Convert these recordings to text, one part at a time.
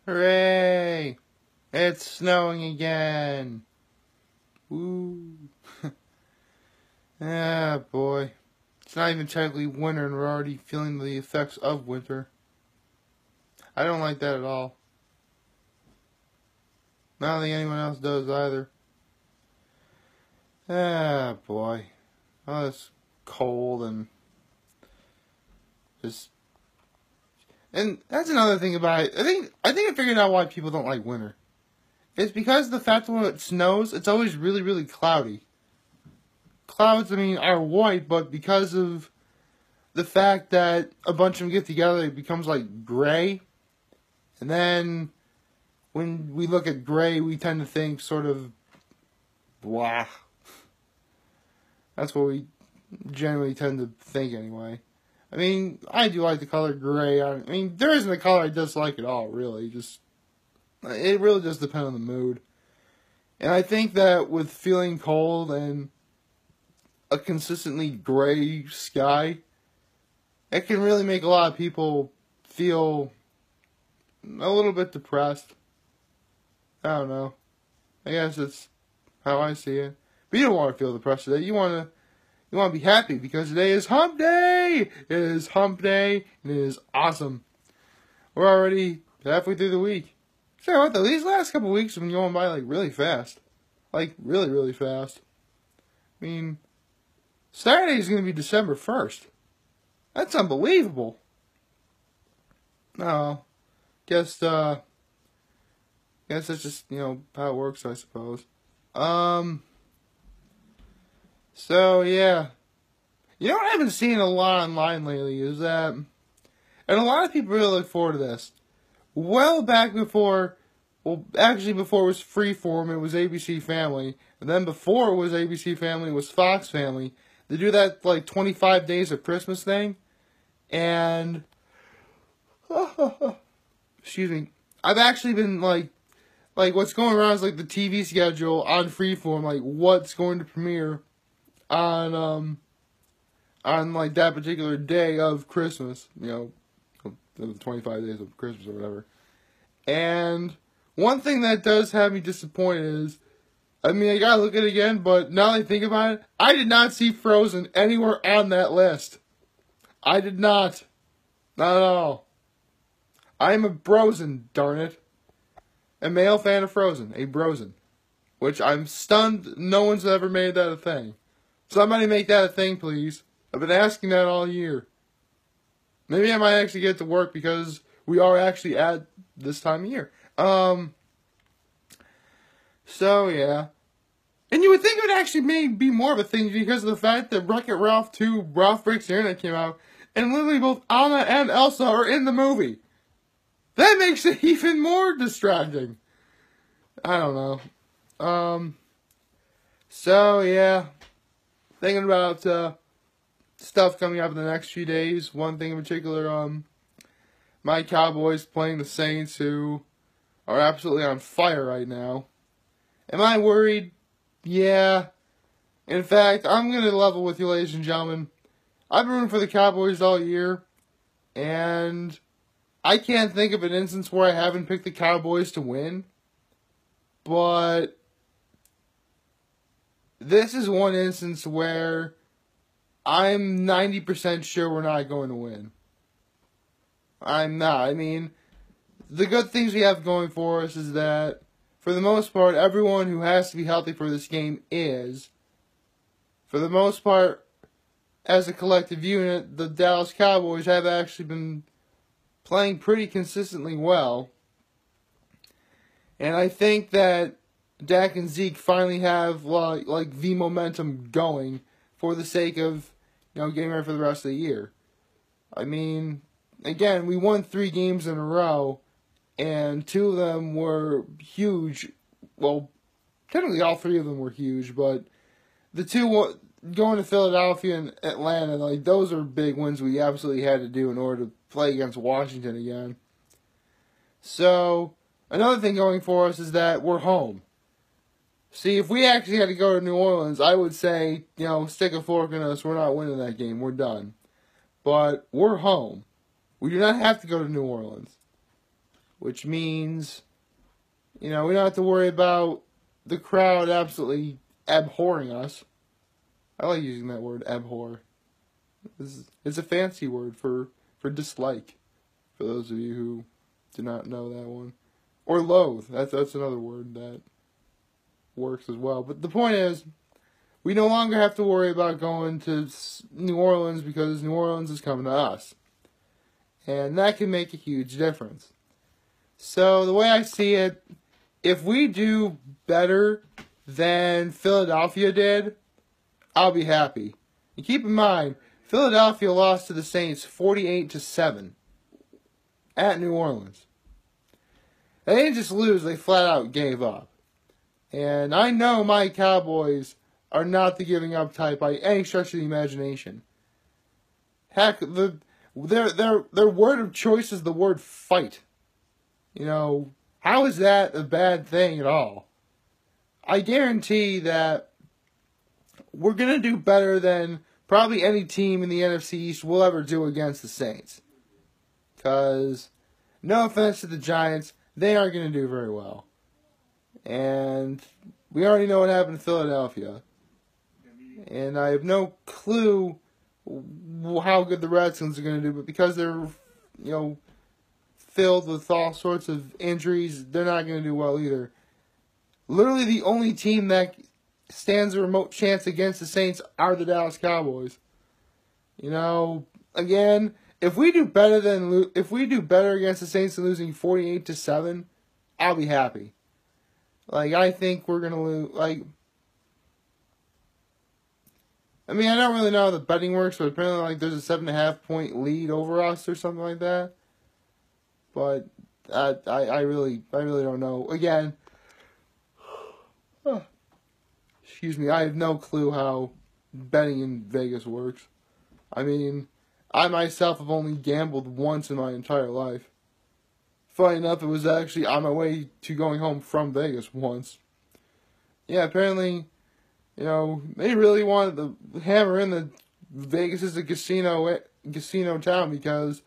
Hooray! It's snowing again. Woo. Ah, boy. It's not even technically winter and we're already feeling the effects of winter. I don't like that at all. I don't think anyone else does either. Ah, boy. Oh, it's cold and just... And that's another thing about it. I think I figured out why people don't like winter. It's because of the fact that when it snows, it's always really, really cloudy. Clouds, are white, but because of the fact that a bunch of them get together, it becomes like gray. And then when we look at gray, we tend to think sort of blah. That's what we generally tend to think anyway. I do like the color gray. There isn't a color I dislike at all, really. It really just depends on the mood. And I think that with feeling cold and a consistently gray sky, it can really make a lot of people feel a little bit depressed. I don't know. I guess it's how I see it. But you don't want to feel depressed today. You want to be happy because today is Hump Day. It is Hump Day and it is awesome. We're already halfway through the week. So what? These last couple of weeks have been going by like really fast. Like really, really fast. Saturday is going to be December 1st. That's unbelievable. No, guess that's just how it works, I suppose. So yeah, what I haven't seen a lot online lately is that, and a lot of people really look forward to this. Well, back before it was Freeform, it was ABC Family, and then before it was ABC Family, it was Fox Family. They do that like 25 days of Christmas thing, and excuse me, I've actually been like what's going around is like the TV schedule on Freeform, like what's going to premiere on like that particular day of Christmas, the 25 days of Christmas or whatever. And one thing that does have me disappointed is, I gotta look at it again, but now that I think about it, I did not see Frozen anywhere on that list. I did not. Not at all. I am a Brosen, darn it. A male fan of Frozen. A Brosen. Which I'm stunned no one's ever made that a thing. Somebody make that a thing, please. I've been asking that all year. Maybe I might actually get to work because we are actually at this time of year. So, yeah. And you would think it would actually be more of a thing because of the fact that Wreck-It Ralph 2, Ralph Breaks the Internet came out, and literally both Anna and Elsa are in the movie. That makes it even more distracting. I don't know. So, yeah. Thinking about stuff coming up in the next few days. One thing in particular, my Cowboys playing the Saints, who are absolutely on fire right now. Am I worried? Yeah. In fact, I'm going to level with you, ladies and gentlemen. I've been rooting for the Cowboys all year, and I can't think of an instance where I haven't picked the Cowboys to win. But this is one instance where I'm 90% sure we're not going to win. I'm not. The good things we have going for us is that, for the most part, everyone who has to be healthy for this game is. For the most part, as a collective unit, the Dallas Cowboys have actually been playing pretty consistently well. And I think that Dak and Zeke finally have like the momentum going for the sake of getting ready for the rest of the year. Again, we won 3 games in a row, and 2 of them were huge. Well, technically all 3 of them were huge, but the 2 going to Philadelphia and Atlanta, those are big wins we absolutely had to do in order to play against Washington again. So, another thing going for us is that we're home. See, if we actually had to go to New Orleans, I would say, stick a fork in us, we're not winning that game, we're done. But we're home. We do not have to go to New Orleans. which means, we don't have to worry about the crowd absolutely abhorring us. I like using that word, abhor. It's a fancy word for dislike, for those of you who do not know that one. Or loathe. That's another word that works as well. But the point is, we no longer have to worry about going to New Orleans because New Orleans is coming to us. And that can make a huge difference. So the way I see it, if we do better than Philadelphia did, I'll be happy. And keep in mind, Philadelphia lost to the Saints 48-7 at New Orleans. They didn't just lose, they flat out gave up. And I know my Cowboys are not the giving up type by any stretch of the imagination. Heck, their word of choice is the word fight. How is that a bad thing at all? I guarantee that we're going to do better than probably any team in the NFC East will ever do against the Saints. Because, no offense to the Giants, they aren't going to do very well. And we already know what happened in Philadelphia. And I have no clue how good the Redskins are going to do, but because they're, filled with all sorts of injuries, they're not going to do well either. Literally the only team that stands a remote chance against the Saints are the Dallas Cowboys. Again, if we do better against the Saints than losing 48-7, I'll be happy. I think we're going to lose, I don't really know how the betting works, but apparently, there's a 7.5 point lead over us or something like that. But I really don't know. Again, excuse me, I have no clue how betting in Vegas works. I myself have only gambled once in my entire life. Funny enough, it was actually on my way to going home from Vegas once. Yeah, apparently, they really wanted to hammer in that Vegas is a casino town because,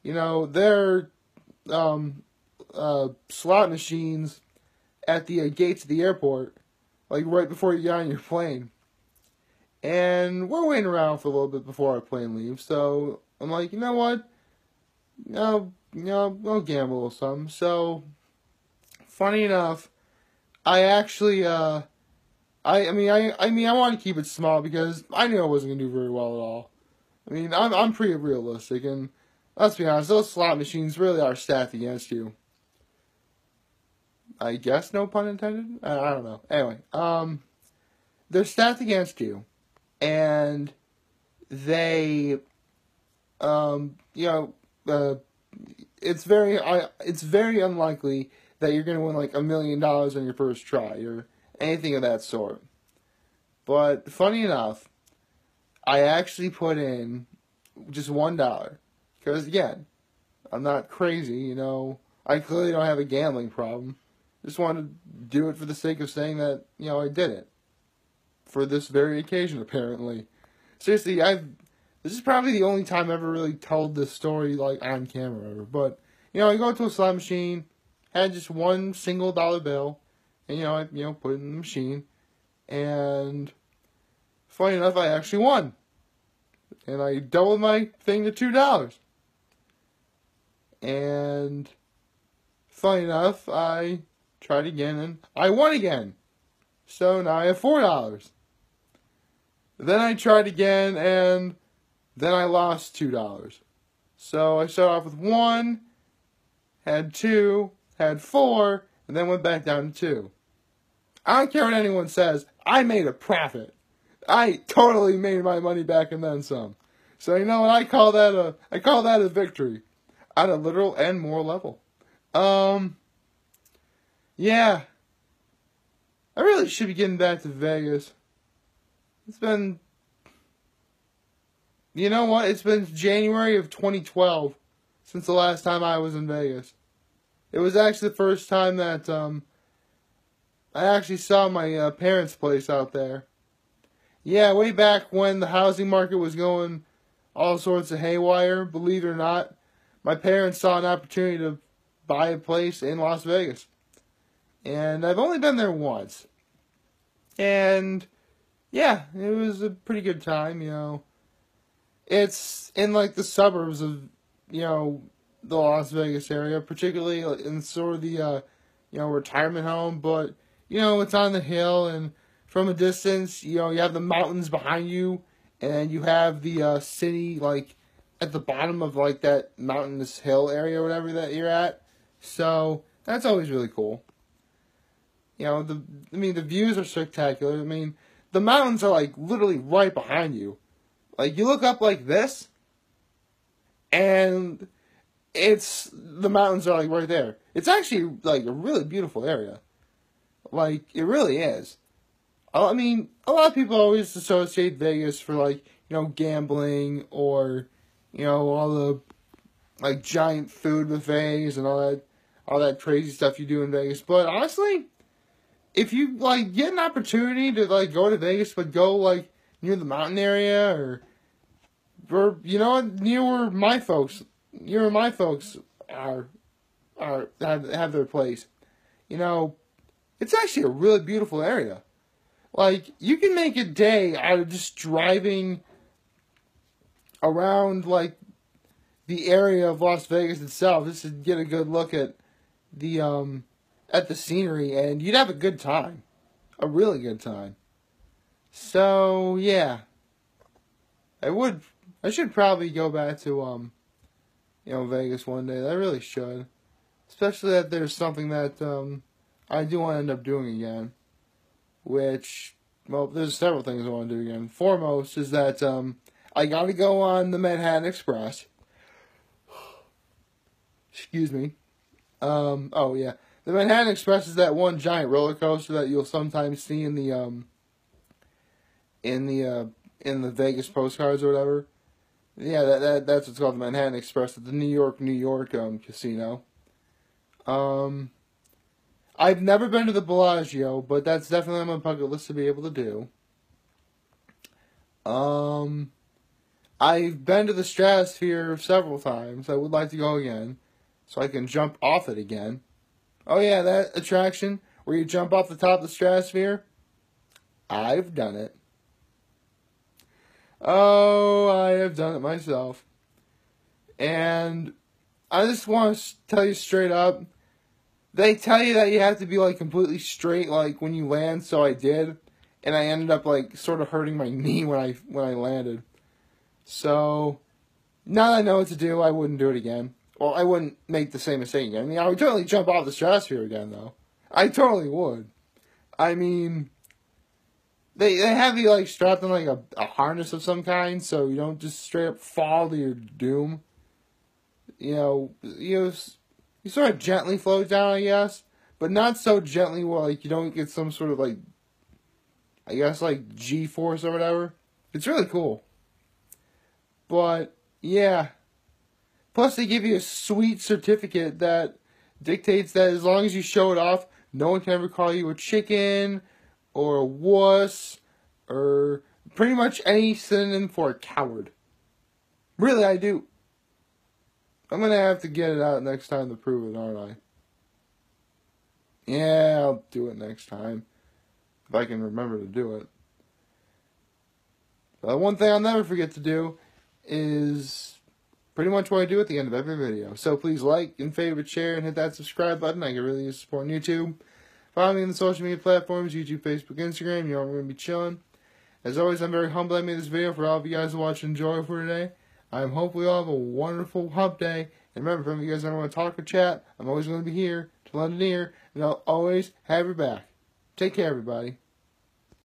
their slot machines at the gates of the airport, right before you get on your plane. And we're waiting around for a little bit before our plane leaves, so I'm like, you know what? I'll gamble a little something. So, funny enough, I actually, I want to keep it small because I knew I wasn't going to do very well at all. I'm pretty realistic, and let's be honest, those slot machines really are stacked against you. I guess, no pun intended? I don't know. Anyway, they're stacked against you, and they, it's very unlikely that you're going to win $1 million on your first try, or anything of that sort. But, funny enough, I actually put in just $1. Because, again, I'm not crazy, I clearly don't have a gambling problem. Just wanted to do it for the sake of saying that, I did it. For this very occasion, apparently. Seriously, this is probably the only time I've ever really told this story, on camera ever. But, I go to a slot machine, had just one single dollar bill, and, I put it in the machine. And, funny enough, I actually won. And I doubled my thing to $2. And, funny enough, I tried again, and I won again. So now I have $4. Then I tried again, and then I lost $2. So I started off with 1, had 2, had 4, and then went back down to 2. I don't care what anyone says, I made a profit. I totally made my money back and then some. So you know what, I call that a victory. At a literal and moral level. Yeah. I really should be getting back to Vegas. It's been January of 2012 since the last time I was in Vegas. It was actually the first time that I actually saw my parents' place out there. Yeah, way back when the housing market was going all sorts of haywire, believe it or not, my parents saw an opportunity to buy a place in Las Vegas. And I've only been there once. And yeah, it was a pretty good time, you know. It's in like the suburbs of, you know, the Las Vegas area, particularly in sort of the, you know, retirement home. But, you know, it's on the hill, and from a distance, you know, you have the mountains behind you, and you have the city, like, at the bottom of, like, that mountainous hill area or whatever that you're at. So, that's always really cool. You know, the views are spectacular. I mean, the mountains are, like, literally right behind you. Like, you look up like this, and the mountains are, like, right there. It's actually, like, a really beautiful area. Like, it really is. I mean, a lot of people always associate Vegas for, like, you know, gambling or, you know, all the, like, giant food buffets and all that crazy stuff you do in Vegas. But honestly, if you, like, get an opportunity to, like, go to Vegas, but go, like, near the mountain area or you know, near where my folks have their place, you know, it's actually a really beautiful area. Like, you can make a day out of just driving around, like, the area of Las Vegas itself, just to get a good look at the scenery, and you'd have a good time. A really good time. So, yeah. I should probably go back to, you know, Vegas one day. I really should. Especially that there's something that, I do want to end up doing again. Which, well, there's several things I want to do again. Foremost is that, I gotta go on the Manhattan Express. Excuse me. Oh yeah. The Manhattan Express is that one giant roller coaster that you'll sometimes see in the Vegas postcards or whatever. Yeah, that's what's called the Manhattan Express at the New York casino. I've never been to the Bellagio, but that's definitely on my bucket list to be able to do. I've been to the Stratosphere several times. I would like to go again, so I can jump off it again. Oh yeah, that attraction where you jump off the top of the Stratosphere. I've done it. Oh, I have done it myself. And I just want to tell you straight up, they tell you that you have to be, like, completely straight, like, when you land, so I did. And I ended up, like, sort of hurting my knee when I landed. So, now that I know what to do, I wouldn't do it again. Well, I wouldn't make the same mistake again. I mean, I would totally jump off the Stratosphere again, though. I totally would. I mean, they have you, like, strapped in, like, a harness of some kind, so you don't just straight up fall to your doom. You sort of gently float down, I guess, but not so gently where, like, you don't get some sort of, like, I guess, like, G-force or whatever. It's really cool. But, yeah. Plus, they give you a sweet certificate that dictates that as long as you show it off, no one can ever call you a chicken or a wuss or pretty much any synonym for a coward. Really, I do. I'm going to have to get it out next time to prove it, aren't I? Yeah, I'll do it next time. If I can remember to do it. But one thing I'll never forget to do is pretty much what I do at the end of every video. So please like and favorite, share, and hit that subscribe button. I can really use support on YouTube. Follow me on the social media platforms, YouTube, Facebook, Instagram. You know I'm going to be chilling. As always, I'm very humbled I made this video for all of you guys to watch and enjoy for today. I hope we all have a wonderful hump day. And remember, if you guys ever want to talk or chat, I'm always going to be here to lend an ear, and I'll always have your back. Take care, everybody.